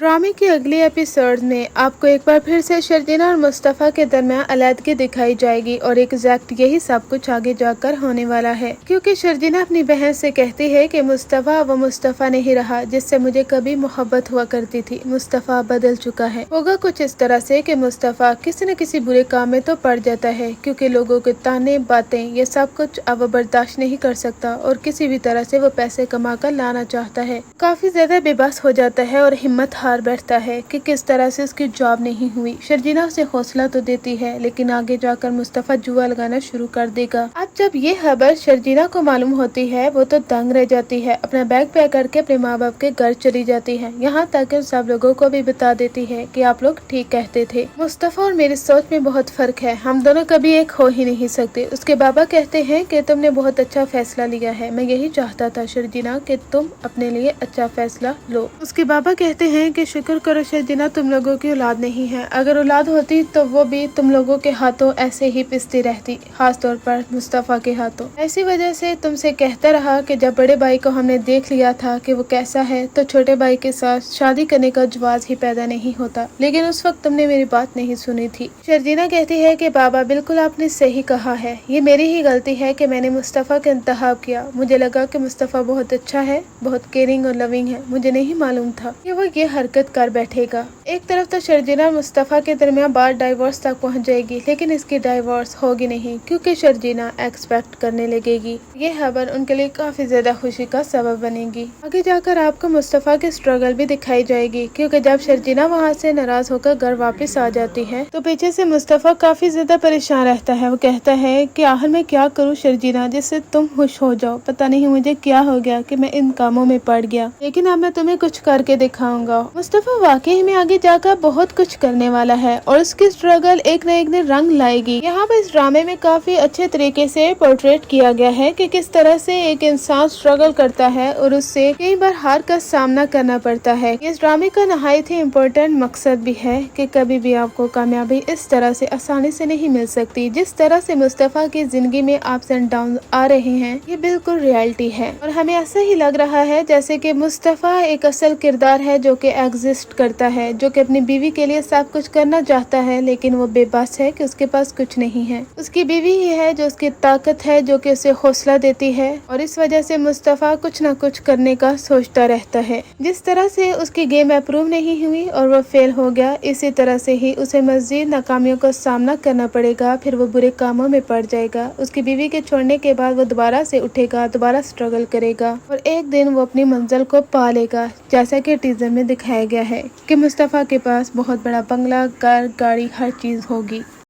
ड्रामे के अगले एपिसोड में आपको एक बार फिर से शर्जीना और मुस्तफ़ा के दरमियान अलैदगी दिखाई जाएगी और एग्जैक्ट यही सब कुछ आगे जाकर होने वाला है, क्योंकि शर्जीना अपनी बहन से कहती है कि मुस्तफ़ा वो मुस्तफ़ा नहीं रहा जिससे मुझे कभी मोहब्बत हुआ करती थी। मुस्तफ़ा बदल चुका है। होगा कुछ इस तरह से कि मुस्तफ़ा किसी न किसी बुरे काम में तो पड़ जाता है, क्योंकि लोगों के ताने बातें ये सब कुछ अब वो बर्दाश्त नहीं कर सकता और किसी भी तरह से वो पैसे कमा कर लाना चाहता है। काफी ज्यादा बेबस हो जाता है और हिम्मत हार बैठता है कि किस तरह से उसकी जॉब नहीं हुई। शर्जीना उसे हौसला तो देती है, लेकिन आगे जाकर मुस्तफ़ा जुआ लगाना शुरू कर देगा। अब जब ये खबर शर्जीना को मालूम होती है, वो तो दंग रह जाती है। अपना बैग पैक करके अपने माँ बाप के घर चली जाती है, यहाँ तक कि सब लोगों को भी बता देती है कि आप लोग ठीक कहते थे, मुस्तफ़ा और मेरी सोच में बहुत फर्क है, हम दोनों कभी एक हो ही नहीं सकते। उसके बाबा कहते हैं कि तुमने बहुत अच्छा फैसला लिया है, मैं यही चाहता था शर्जीना कि तुम अपने लिए अच्छा फैसला लो। उसके बाबा कहते हैं कि शुक्र करो शर्जीना, तुम लोगों की औलाद नहीं है, अगर औलाद होती तो वो भी तुम लोगों के हाथों ऐसे ही पिसती रहती, खास तौर पर मुस्तफ़ा के हाथों। ऐसी वजह से तुमसे कहता रहा कि जब बड़े भाई को हमने देख लिया था कि वो कैसा है, तो छोटे भाई के साथ शादी करने का जवाज ही पैदा नहीं होता, लेकिन उस वक्त तुमने मेरी बात नहीं सुनी थी। शर्जीना कहती है कि बाबा बिल्कुल आपने सही कहा है, ये मेरी ही गलती है कि मैंने मुस्तफ़ा का इंतखाब किया। मुझे लगा कि मुस्तफ़ा बहुत अच्छा है, बहुत केयरिंग और लविंग है, मुझे नहीं मालूम था कि वो ये हरकत कर बैठेगा। एक तरफ तो शर्जीना और मुस्तफ़ा के दरमियान बात डाइवोर्स तक पहुंच जाएगी, लेकिन इसकी डाइवोर्स होगी नहीं, क्योंकि शर्जीना एक्सपेक्ट करने लगेगी। ये खबर उनके लिए काफी ज्यादा खुशी का सबब बनेगी। आगे जाकर आपको मुस्तफ़ा की स्ट्रगल भी दिखाई जाएगी, क्योंकि जब शर्जीना वहाँ से नाराज होकर घर वापस आ जाती है तो पीछे से मुस्तफ़ा काफी ज्यादा परेशान रहता है। वो कहता है कि आखिर मैं क्या करूँ शर्जीना जिससे तुम खुश हो जाओ, पता नहीं मुझे क्या हो गया कि मैं इन कामों में पड़ गया, लेकिन अब मैं तुम्हें कुछ करके दिखाऊंगा। मुस्तफ़ा वाकई में आगे जाकर बहुत कुछ करने वाला है और उसकी स्ट्रगल एक न एक दिन रंग लाएगी। यहाँ पर इस ड्रामे में काफी अच्छे तरीके से पोर्ट्रेट किया गया है कि किस तरह से एक इंसान स्ट्रगल करता है और उससे कई बार हार का सामना करना पड़ता है। इस ड्रामे का नहायत ही इम्पोर्टेंट मकसद भी है कि कभी भी आपको कामयाबी इस तरह से आसानी से नहीं मिल सकती। जिस तरह से मुस्तफ़ा की जिंदगी में अप्स एंड डाउन आ रहे हैं, ये बिल्कुल रियलिटी है और हमें ऐसा ही लग रहा है जैसे कि मुस्तफ़ा एक असल किरदार है जो कि एग्जिस्ट करता है, जो कि अपनी बीवी के लिए सब कुछ करना चाहता है, लेकिन वो बेबस है कि उसके पास कुछ नहीं है। उसकी बीवी ही है जो उसकी ताकत है, जो कि उसे हौसला देती है और इस वजह से मुस्तफ़ा कुछ न कुछ करने का सोचता रहता है। जिस तरह से उसकी गेम अप्रूव नहीं हुई और वो फेल हो गया, इसी तरह से ही उसे मजीद नाकामियों का सामना करना पड़ेगा, फिर वो बुरे कामों में पड़ जाएगा। उसकी बीवी के छोड़ने के बाद वो दोबारा से उठेगा, दोबारा स्ट्रगल करेगा और एक दिन वो अपनी मंजिल को पा लेगा, जैसा कि टीजर में दिखाया गया है कि मुस्तफ़ा के पास बहुत बड़ा बंगला, कार, गाड़ी, हर चीज होगी।